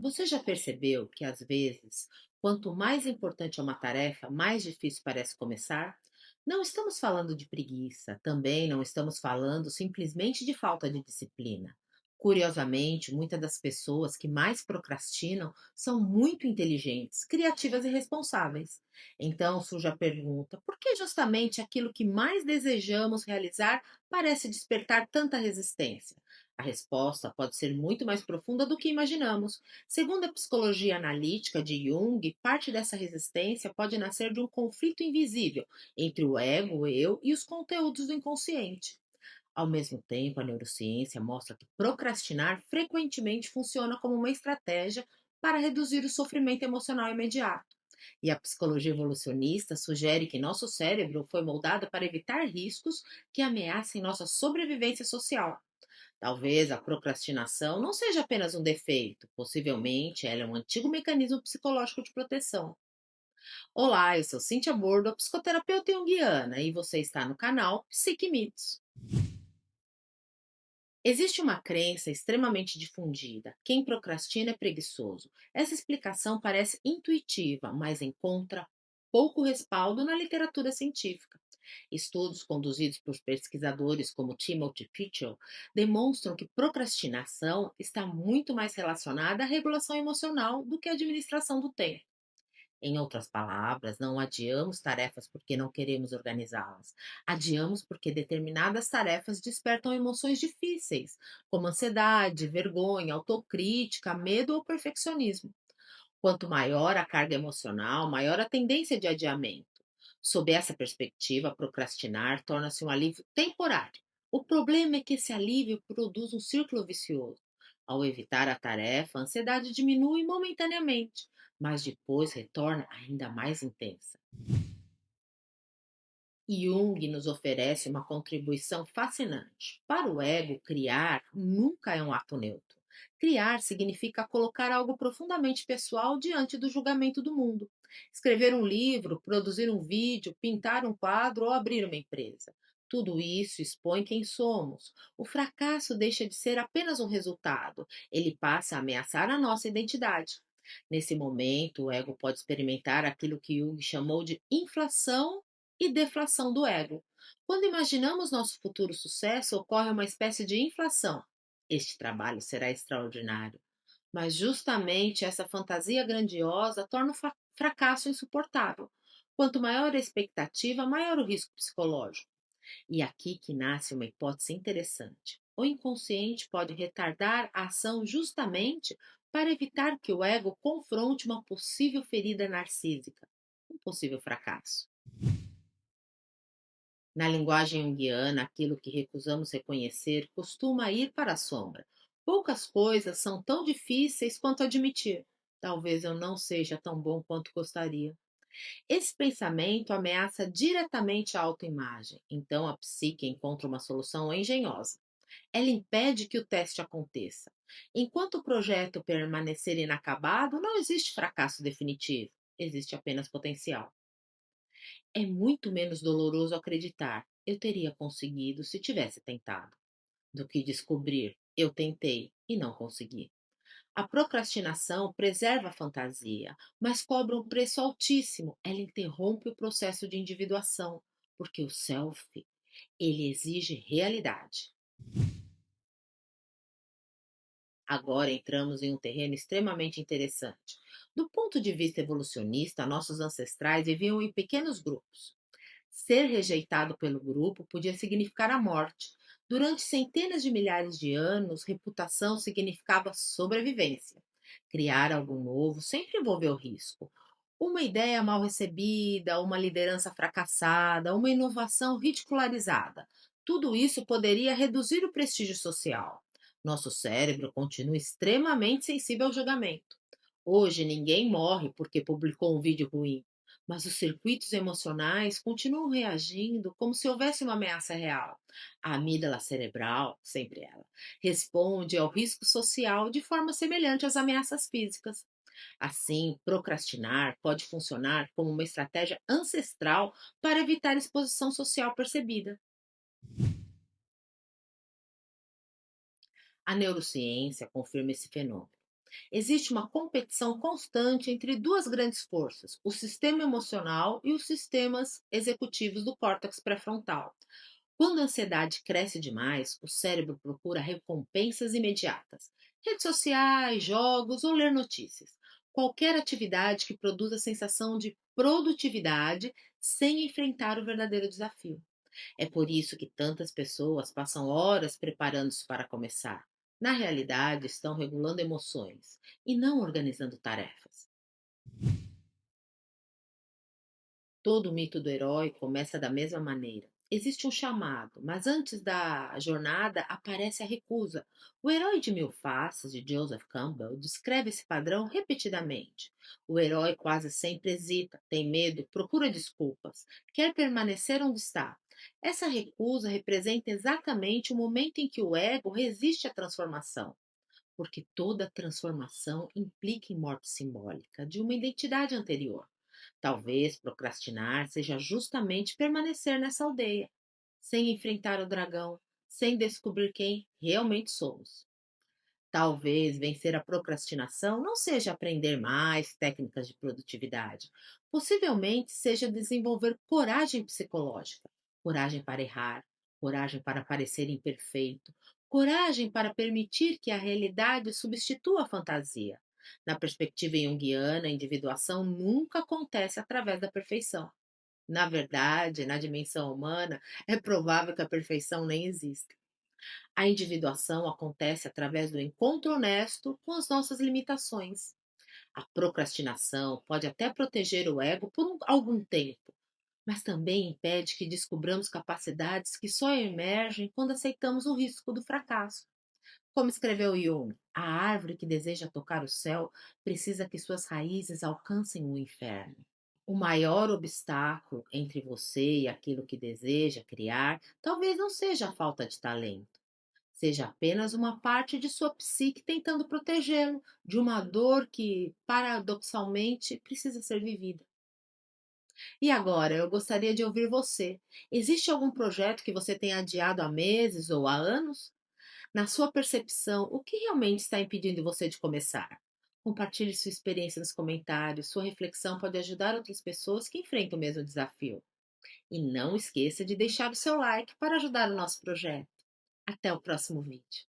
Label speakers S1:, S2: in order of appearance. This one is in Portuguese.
S1: Você já percebeu que, às vezes, quanto mais importante é uma tarefa, mais difícil parece começar? Não estamos falando de preguiça, também não estamos falando simplesmente de falta de disciplina. Curiosamente, muitas das pessoas que mais procrastinam são muito inteligentes, criativas e responsáveis. Então surge a pergunta: por que justamente aquilo que mais desejamos realizar parece despertar tanta resistência? A resposta pode ser muito mais profunda do que imaginamos. Segundo a psicologia analítica de Jung, parte dessa resistência pode nascer de um conflito invisível entre o ego, o eu e os conteúdos do inconsciente. Ao mesmo tempo, a neurociência mostra que procrastinar frequentemente funciona como uma estratégia para reduzir o sofrimento emocional imediato. E a psicologia evolucionista sugere que nosso cérebro foi moldado para evitar riscos que ameacem nossa sobrevivência social. Talvez a procrastinação não seja apenas um defeito, possivelmente ela é um antigo mecanismo psicológico de proteção. Olá, eu sou Cíntia Bordo, psicoterapeuta junguiana, e você está no canal Psiquimitos. Existe uma crença extremamente difundida: quem procrastina é preguiçoso. Essa explicação parece intuitiva, mas encontra pouco respaldo na literatura científica. Estudos conduzidos por pesquisadores como Timothy Mitchell demonstram que procrastinação está muito mais relacionada à regulação emocional do que à administração do tempo. Em outras palavras, não adiamos tarefas porque não queremos organizá-las. Adiamos porque determinadas tarefas despertam emoções difíceis, como ansiedade, vergonha, autocrítica, medo ou perfeccionismo. Quanto maior a carga emocional, maior a tendência de adiamento. Sob essa perspectiva, procrastinar torna-se um alívio temporário. O problema é que esse alívio produz um círculo vicioso. Ao evitar a tarefa, a ansiedade diminui momentaneamente, mas depois retorna ainda mais intensa. Jung nos oferece uma contribuição fascinante. Para o ego, criar nunca é um ato neutro. Criar significa colocar algo profundamente pessoal diante do julgamento do mundo. Escrever um livro, produzir um vídeo, pintar um quadro ou abrir uma empresa. Tudo isso expõe quem somos. O fracasso deixa de ser apenas um resultado, ele passa a ameaçar a nossa identidade. Nesse momento, o ego pode experimentar aquilo que Jung chamou de inflação e deflação do ego. Quando imaginamos nosso futuro sucesso, ocorre uma espécie de inflação. Este trabalho será extraordinário. Mas justamente essa fantasia grandiosa torna o fracasso insuportável. Quanto maior a expectativa, maior o risco psicológico. E aqui que nasce uma hipótese interessante. O inconsciente pode retardar a ação justamente para evitar que o ego confronte uma possível ferida narcísica, um possível fracasso. Na linguagem junguiana, aquilo que recusamos reconhecer costuma ir para a sombra. Poucas coisas são tão difíceis quanto admitir. Talvez eu não seja tão bom quanto gostaria. Esse pensamento ameaça diretamente a autoimagem, então a psique encontra uma solução engenhosa. Ela impede que o teste aconteça. Enquanto o projeto permanecer inacabado, não existe fracasso definitivo, existe apenas potencial. É muito menos doloroso acreditar: eu teria conseguido se tivesse tentado, do que descobrir: eu tentei e não consegui. A procrastinação preserva a fantasia, mas cobra um preço altíssimo. Ela interrompe o processo de individuação, porque o self, ele exige realidade. Agora entramos em um terreno extremamente interessante. Do ponto de vista evolucionista, nossos ancestrais viviam em pequenos grupos. Ser rejeitado pelo grupo podia significar a morte. Durante centenas de milhares de anos, reputação significava sobrevivência. Criar algo novo sempre envolveu risco. Uma ideia mal recebida, uma liderança fracassada, uma inovação ridicularizada. Tudo isso poderia reduzir o prestígio social. Nosso cérebro continua extremamente sensível ao julgamento. Hoje ninguém morre porque publicou um vídeo ruim, mas os circuitos emocionais continuam reagindo como se houvesse uma ameaça real. A amígdala cerebral, sempre ela, responde ao risco social de forma semelhante às ameaças físicas. Assim, procrastinar pode funcionar como uma estratégia ancestral para evitar exposição social percebida. A neurociência confirma esse fenômeno. Existe uma competição constante entre duas grandes forças, o sistema emocional e os sistemas executivos do córtex pré-frontal. Quando a ansiedade cresce demais, o cérebro procura recompensas imediatas. Redes sociais, jogos ou ler notícias. Qualquer atividade que produza a sensação de produtividade sem enfrentar o verdadeiro desafio. É por isso que tantas pessoas passam horas preparando-se para começar. Na realidade, estão regulando emoções e não organizando tarefas. Todo o mito do herói começa da mesma maneira. Existe um chamado, mas antes da jornada aparece a recusa. O Herói de Mil Faces, de Joseph Campbell, descreve esse padrão repetidamente. O herói quase sempre hesita, tem medo, procura desculpas, quer permanecer onde está. Essa recusa representa exatamente o momento em que o ego resiste à transformação, porque toda transformação implica em morte simbólica de uma identidade anterior. Talvez procrastinar seja justamente permanecer nessa aldeia, sem enfrentar o dragão, sem descobrir quem realmente somos. Talvez vencer a procrastinação não seja aprender mais técnicas de produtividade. Possivelmente seja desenvolver coragem psicológica, coragem para errar, coragem para parecer imperfeito, coragem para permitir que a realidade substitua a fantasia. Na perspectiva junguiana, a individuação nunca acontece através da perfeição. Na verdade, na dimensão humana, é provável que a perfeição nem exista. A individuação acontece através do encontro honesto com as nossas limitações. A procrastinação pode até proteger o ego por algum tempo, mas também impede que descobramos capacidades que só emergem quando aceitamos o risco do fracasso. Como escreveu Jung, a árvore que deseja tocar o céu precisa que suas raízes alcancem o inferno. O maior obstáculo entre você e aquilo que deseja criar talvez não seja a falta de talento, seja apenas uma parte de sua psique tentando protegê-lo de uma dor que, paradoxalmente, precisa ser vivida. E agora, eu gostaria de ouvir você. Existe algum projeto que você tenha adiado há meses ou há anos? Na sua percepção, o que realmente está impedindo você de começar? Compartilhe sua experiência nos comentários. Sua reflexão pode ajudar outras pessoas que enfrentam o mesmo desafio. E não esqueça de deixar o seu like para ajudar o nosso projeto. Até o próximo vídeo.